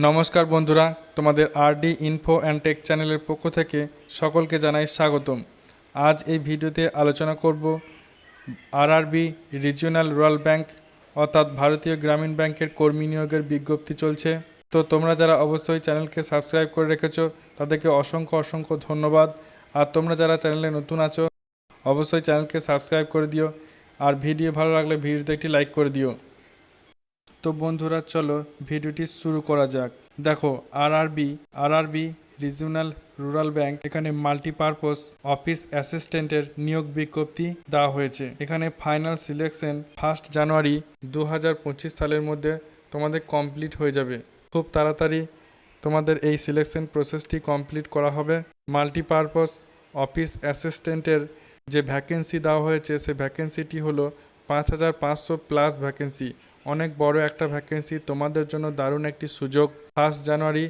নমস্কার বন্ধুরা, তোমাদের আরডি ইনফো অ্যান্ড টেক চ্যানেলের পক্ষ থেকে সকলকে জানাই স্বাগতম। আজ এই ভিডিওতে আলোচনা করব আরআরবি রিজিওনাল রুরাল ব্যাংক অর্থাৎ ভারতীয় গ্রামীণ ব্যাংকের কর্মী নিয়োগের বিজ্ঞপ্তি চলছে। তো তোমরা যারা অবশ্যই চ্যানেলকে সাবস্ক্রাইব করে রেখেছো তাদেরকে অসংখ্য ধন্যবাদ। আর তোমরা যারা চ্যানেলে নতুন আছো অবশ্যই চ্যানেলকে সাবস্ক্রাইব করে দিও, আর ভিডিও ভালো লাগলে ভিডিওতে একটি লাইক করে দিও। তো বন্ধুরা চলো ভিডিওটি শুরু করা যাক। দেখো আরআরবি রিজিওনাল রুরাল ব্যাংক, এখানে মাল্টিপারপোজ অফিস অ্যাসিস্ট্যান্টের নিয়োগ বিজ্ঞপ্তি দেওয়া হয়েছে। এখানে ফাইনাল সিলেকশন 1 জানুয়ারি 2025 সালের মধ্যে তোমাদের কমপ্লিট হয়ে যাবে। খুব তাড়াতাড়ি তোমাদের এই সিলেকশন প্রসেসটি কমপ্লিট করা হবে। মাল্টিপারপোজ অফিস অ্যাসিস্ট্যান্টের যে ভ্যাকেন্সি দেওয়া হয়েছে সে ভ্যাকেন্সিটি হলো 5500 প্লাস ভ্যাকেন্সি। অনেক বড় একটা ভ্যাকেন্সি, তোমাদের জন্য দারুণ একটি সুযোগ। 1 জানুয়ারি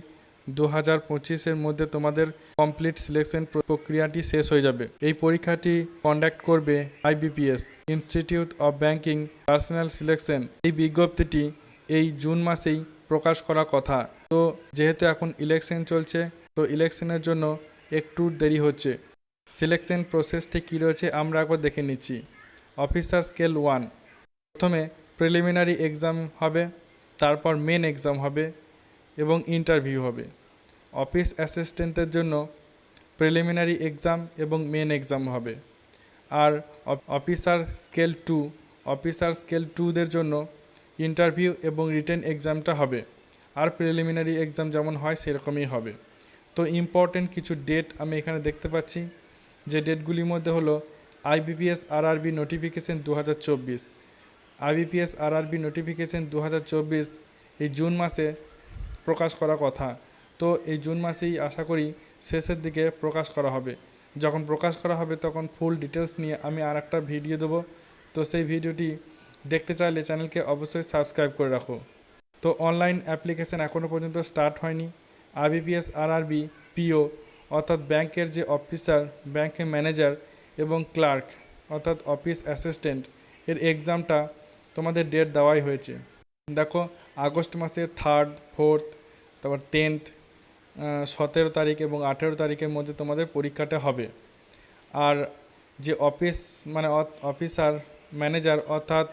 2025-এর মধ্যে তোমাদের কমপ্লিট সিলেকশন প্রক্রিয়াটি শেষ হয়ে যাবে। এই পরীক্ষাটি কন্ডাক্ট করবে IBPS, institute of banking personal selection. এই বিজ্ঞপ্তিটি এই জুন মাসেই প্রকাশ করার কথা। তো যেহেতু এখন ইলেকশন চলছে, তো ইলেকশনের জন্য একটু দেরি হচ্ছে। সিলেকশন প্রসেসটি কী রয়েছে আমরা একবার দেখে নিচ্ছি। অফিসার স্কেল 1, প্রথমে প্রিলিমিনারি এক্সাম হবে, তারপর মেন এক্সাম হবে এবং ইন্টারভিউ হবে। অফিস অ্যাসিস্ট্যান্টের জন্য প্রিলিমিনারি এক্সাম এবং মেন এক্সাম হবে। আর অফিসার স্কেল 2দের জন্য ইন্টারভিউ এবং রিটেন এক্সামটা হবে। আর প্রিলিমিনারি এক্সাম যেমন হয় সেরকমই হবে। তো ইম্পর্টেন্ট কিছু ডেট আমি এখানে দেখতে পাচ্ছি, যে ডেটগুলির মধ্যে হলো IBPS RRB notification 2024। IBPS RRB notification 2024 এই জুন মাসে প্রকাশ করার কথা। তো এই জুন মাসেই আশা করি শেষের দিকে প্রকাশ করা হবে। যখন প্রকাশ করা হবে তখন ফুল ডিটেলস নিয়ে আমি আর একটা ভিডিও দেবো। তো সেই ভিডিওটি দেখতে চাইলে চ্যানেলকে অবশ্যই সাবস্ক্রাইব করে রাখো। তো অনলাইন অ্যাপ্লিকেশান এখনও পর্যন্ত স্টার্ট হয়নি। আইবিপিএস আরআরবি পিও অর্থাৎ ব্যাংকের যে অফিসার, ব্যাংকের ম্যানেজার এবং ক্লার্ক অর্থাৎ অফিস অ্যাসিস্ট্যান্ট এর এক্সামটা তোমাদের ডেট দেওয়াই হয়েছে। দেখো আগস্ট মাসে 3rd 4th তারপর 10th 17 তারিখ এবং 18 তারিখের মধ্যে তোমাদের পরীক্ষাটা হবে। আর যে অফিসার ম্যানেজার অর্থাৎ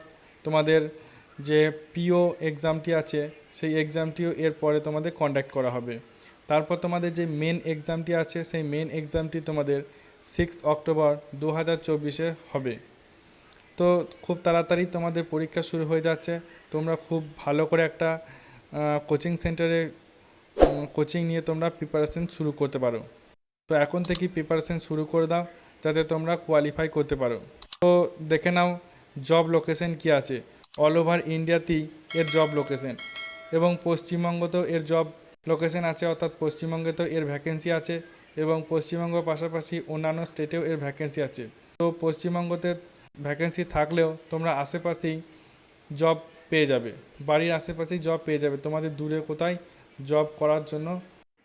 তোমাদের যে পিও এক্সামটি আছে সেই এক্সামটিও এর পরে তোমাদের কন্ডাক্ট করা হবে। তারপর তোমাদের যে মেন এক্সামটি আছে সেই মেন এক্সামটি তোমাদের 6 অক্টোবর 2024-এ হবে। তো খুব তাড়াতাড়ি তোমাদের পরীক্ষা শুরু হয়ে যাচ্ছে। তোমরা খুব ভালো করে একটা কোচিং সেন্টারে কোচিং নিয়ে তোমরা প্রিপারেশন শুরু করতে পারো। তো এখন থেকেই প্রিপারেশন শুরু করে দাও যাতে তোমরা কোয়ালিফাই করতে পারো। তো দেখে নাও জব লোকেশন কি আছে। অল ওভার ইন্ডিয়াতেই এর জব লোকেশন, এবং পশ্চিমবঙ্গতেও এর জব লোকেশন আছে, অর্থাৎ পশ্চিমবঙ্গেতেও এর ভ্যাকেন্সি আছে এবং পশ্চিমবঙ্গ পাশাপাশি অন্যান্য স্টেটেও এর ভ্যাকেন্সি আছে। তো পশ্চিমবঙ্গতে ভ্যাকেন্সি থাকলেও তোমরা আশেপাশেই জব পেয়ে যাবে, বাড়ির আশেপাশেই জব পেয়ে যাবে। তোমাদের দূরে কোথায় জব করার জন্য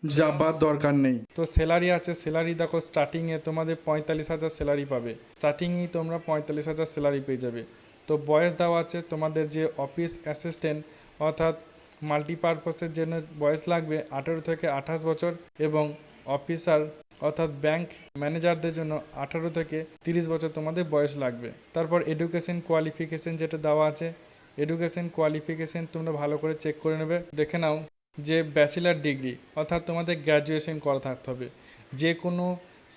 যাবার দরকার নেই। তো স্যালারি আছে, স্যালারি দেখো স্টার্টিংয়ে তোমাদের 45,000 স্যালারি পাবে। স্টার্টিংয়েই তোমরা 45,000 স্যালারি পেয়ে যাবে। তো বয়স দেওয়া আছে, তোমাদের যে অফিস অ্যাসিস্ট্যান্ট অর্থাৎ মাল্টিপারপাসের জন্য বয়স লাগবে 18 থেকে 28 বছর, এবং অফিসার অর্থাৎ ব্যাংক ম্যানেজারদের জন্য 18 থেকে 30 বছর তোমাদের বয়স লাগবে। তারপর এডুকেশন কোয়ালিফিকেশান যেটা দেওয়া আছে, এডুকেশন কোয়ালিফিকেশান তোমরা ভালো করে চেক করে নেবে। দেখে নাও যে ব্যাচেলার ডিগ্রি অর্থাৎ তোমাদের গ্র্যাজুয়েশন করা থাকতে হবে। যে কোনো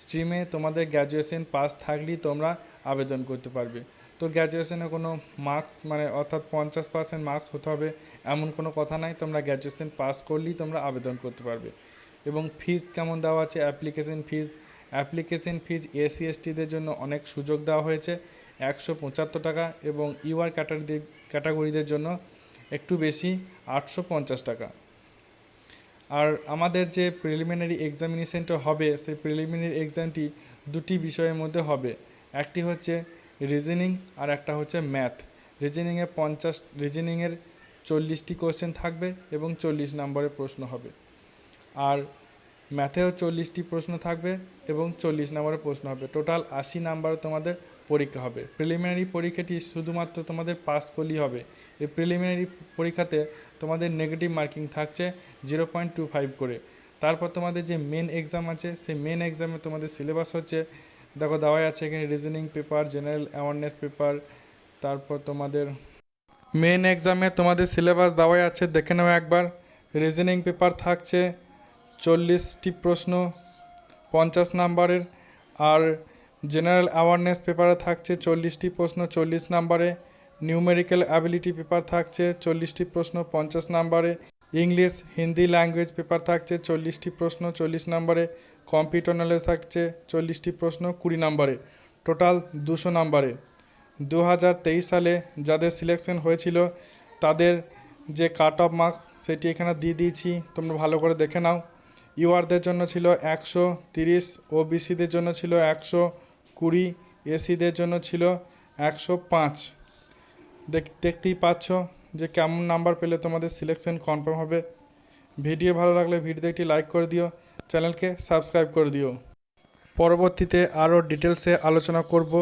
স্ট্রিমে তোমাদের গ্র্যাজুয়েশন পাস থাকলেই তোমরা আবেদন করতে পারবে। তো গ্র্যাজুয়েশনে কোনো মার্কস অর্থাৎ 50% মার্কস হতে হবে এমন কোনো কথা নাই, তোমরা গ্র্যাজুয়েশন পাস করলেই তোমরা আবেদন করতে পারবে। এবং ফিজ কেমন দেওয়া আছে, অ্যাপ্লিকেশন ফিজ এসসি এসটিদের জন্য অনেক সুযোগ দেওয়া হয়েছে 175 টাকা, এবং ইউআর ক্যাটাগরিদের জন্য একটু বেশি 850 টাকা। আর আমাদের যে প্রিলিমিনারি এক্সামিনেশনটা হবে সেই প্রিলিমিনারি এক্সামটি দুটি বিষয়ের মধ্যে হবে। একটি হচ্ছে রিজনিং আর একটা হচ্ছে ম্যাথ। রিজনিংয়ের 40টি কোশ্চেন থাকবে এবং 40 নম্বরের প্রশ্ন হবে। আর ম্যাথেও 40টি প্রশ্ন থাকবে এবং 40 নম্বরের প্রশ্ন হবে। টোটাল 80 নাম্বার তোমাদের পরীক্ষা হবে। প্রিলিমিনারি পরীক্ষাটি শুধুমাত্র তোমাদের পাস করলেই হবে। এই প্রিলিমিনারি পরীক্ষাতে তোমাদের নেগেটিভ মার্কিং থাকছে 0.25 করে। তারপর তোমাদের যে মেন এক্সাম আছে, সেই মেন এক্সামে তোমাদের সিলেবাস হচ্ছে, দেখো দেওয়াই আছে এখানে, reasoning paper, general awareness paper. তারপর তোমাদের মেন এক্সামে তোমাদের সিলেবাস দেওয়াই আছে, দেখে নাও একবার। রিজনিং পেপার থাকছে 40টি প্রশ্ন 50 নাম্বারের, আর জেনারেল অ্যাওয়ারনেস পেপারে থাকছে 40টি প্রশ্ন 40 নাম্বারে। নিউমেরিক্যাল অ্যাবিলিটি পেপার থাকছে 40টি প্রশ্ন 50 নাম্বারে। ইংলিশ হিন্দি ল্যাঙ্গুয়েজ পেপার থাকছে 40টি প্রশ্ন 40 নাম্বারে। কম্পিউটার নলেজ থাকছে 40টি প্রশ্ন 20 নাম্বারে, টোটাল 200 নাম্বারে। 2023 সালে যাদের সিলেকশন হয়েছিল তাদের যে কাট অফ মার্কস সেটি এখানে দিয়ে দিয়েছি, তোমরা ভালো করে দেখে নাও। ইউআরদের জন্য ছিল 130, ওবিসিদের জন্য ছিল 120, এসিদের জন্য ছিল 105। দেখতেই পাচ্ছ যে কেমন নাম্বার পেলে তোমাদের সিলেকশন কনফার্ম হবে। ভিডিও ভালো লাগলে ভিডিওতে একটি লাইক করে দিও, চ্যানেলকে সাবস্ক্রাইব করে দিও। পরবর্তীতে আরও ডিটেলসে আলোচনা করব।